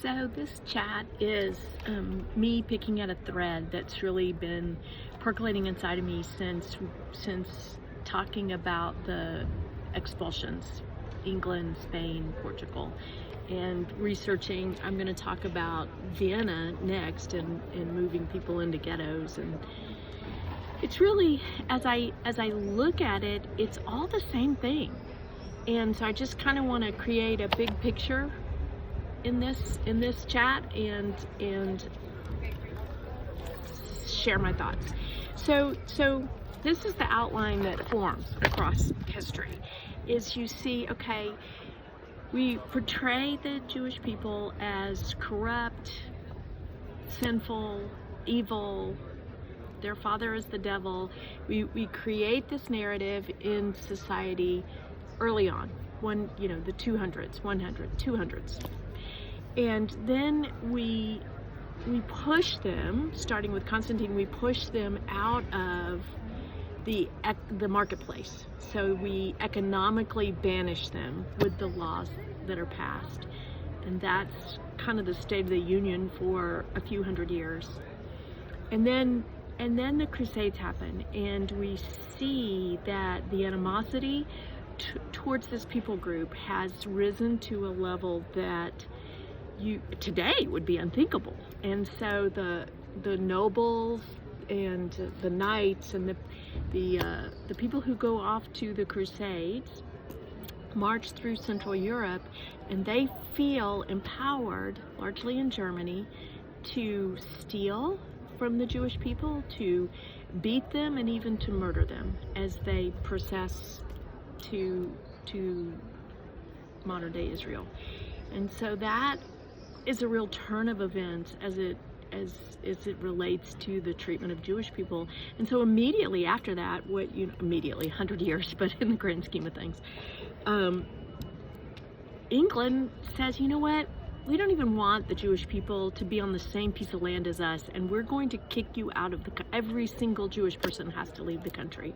So this chat is me picking at a thread that's really been percolating inside of me since talking about the expulsions, England, Spain, Portugal, and researching. I'm going to talk about Vienna next and moving people into ghettos. And it's really, as I look at it, it's all the same thing. And so I just kind of want to create a big picture in this chat and share my thoughts. So this is the outline that forms across history. Is you see, okay, we portray the Jewish people as corrupt, sinful, evil. Their father is the devil. We create this narrative in society early on, the 200s, 200s. And then we push them, starting with Constantine, we push them out of the marketplace. So we economically banish them with the laws that are passed. And that's kind of the State of the Union for a few hundred years. And then the Crusades happen, and we see that the animosity towards this people group has risen to a level that today would be unthinkable. And so the nobles and the knights and the people who go off to the Crusades march through Central Europe, and they feel empowered, largely in Germany, to steal from the Jewish people, to beat them, and even to murder them as they process to modern day Israel. And so that is a real turn of events as it relates to the treatment of Jewish people. And so immediately after that, immediately 100 years, but in the grand scheme of things, England says, you know what, we don't even want the Jewish people to be on the same piece of land as us, and we're going to kick you out of every single Jewish person has to leave the country.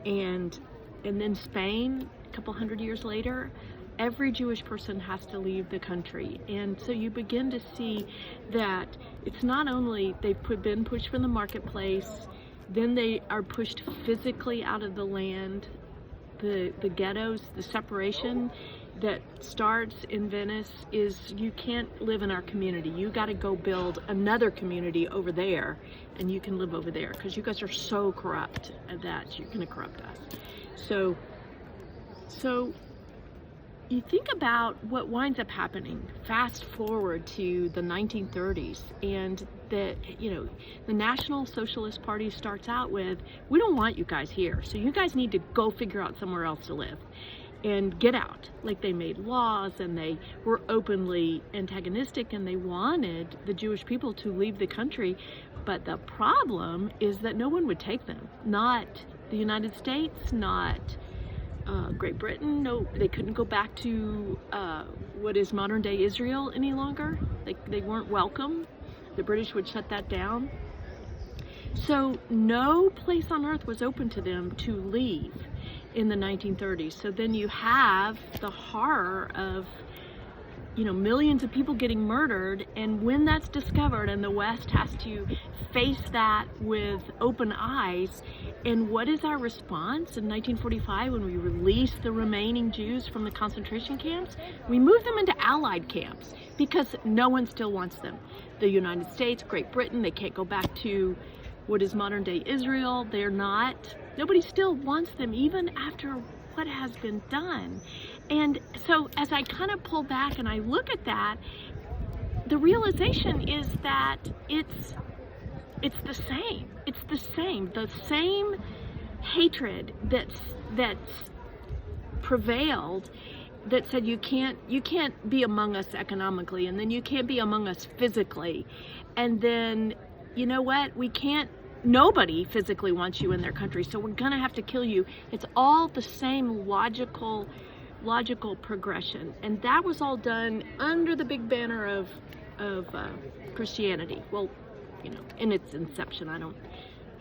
And then Spain, a couple hundred years later, every Jewish person has to leave the country. And so you begin to see that it's not only they've been pushed from the marketplace, then they are pushed physically out of the land. The ghettos, the separation that starts in Venice is you can't live in our community. You got to go build another community over there, and you can live over there because you guys are so corrupt that you're going to corrupt us. So you think about what winds up happening. Fast forward to the 1930s, and the National Socialist Party starts out with, we don't want you guys here, so you guys need to go figure out somewhere else to live and get out. Like, they made laws, and they were openly antagonistic, and they wanted the Jewish people to leave the country. But the problem is that no one would take them. Not the United States, not Great Britain. No, they couldn't go back to what is modern day Israel any longer. They weren't welcome. The British would shut that down. So no place on earth was open to them to leave in the 1930s. So then you have the horror of millions of people getting murdered, and when that's discovered, and the West has to face that with open eyes. And what is our response in 1945 when we release the remaining Jews from the concentration camps? We move them into Allied camps because no one still wants them. The United States, Great Britain, they can't go back to what is modern day Israel. Nobody still wants them even after what has been done. And so as I kind of pull back and I look at that, the realization is that it's the same. It's the same hatred that's prevailed, that said you can't be among us economically, and then you can't be among us physically, and then you know what, nobody physically wants you in their country, so we're gonna have to kill you. It's all the same logical progression. And that was all done under the big banner of Christianity. Well, in its inception.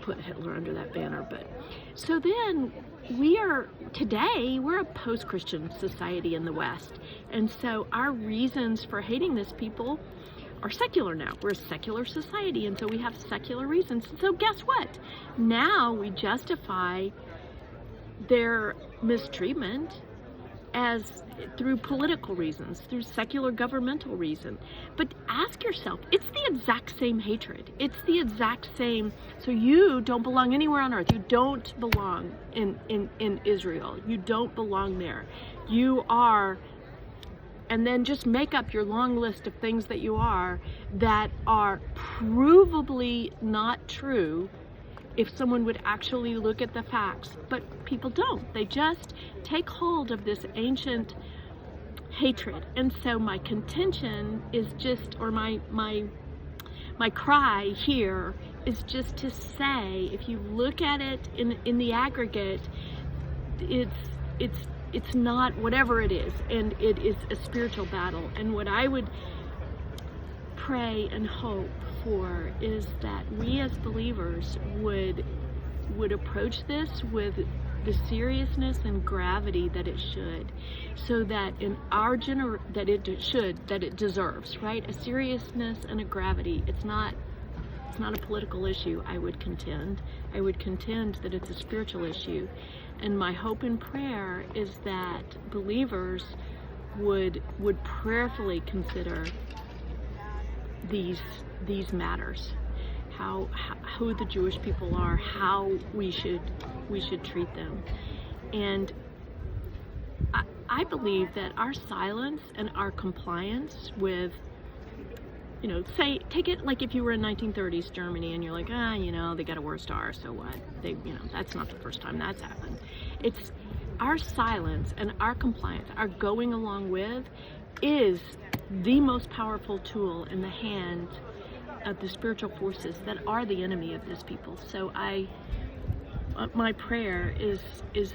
put Hitler under that banner. But so then we're a post-Christian society in the West, and so our reasons for hating this people are secular now. We're a secular society, and so we have secular reasons. So guess what? Now we justify their mistreatment as through political reasons, through secular governmental reason. But ask yourself, it's the exact same hatred. It's the exact same. So you don't belong anywhere on earth. You don't belong in Israel. You don't belong there. You are, and then just make up your long list of things that you are that are provably not true if someone would actually look at the facts. But people don't. They just take hold of this ancient hatred. And so my contention is just, or my cry here is just to say, if you look at it in the aggregate, it's not whatever it is, and it is a spiritual battle. And what I would pray and hope for is that we as believers would approach this with the seriousness and gravity that it should, so that in our that it deserves, right? A seriousness and a gravity. It's not a political issue, I would contend. I would contend that it's a spiritual issue. And my hope and prayer is that believers would prayerfully consider these matters, who the Jewish people are, how we should treat them. And I believe that our silence and our compliance with, take it like if you were in 1930s Germany and you're like, they got a war star, so what? That's not the first time that's happened. It's our silence and our compliance, our going along with, is the most powerful tool in the hands of the spiritual forces that are the enemy of this people. So my prayer is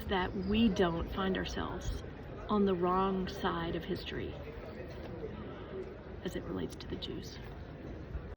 that we don't find ourselves on the wrong side of history as it relates to the Jews.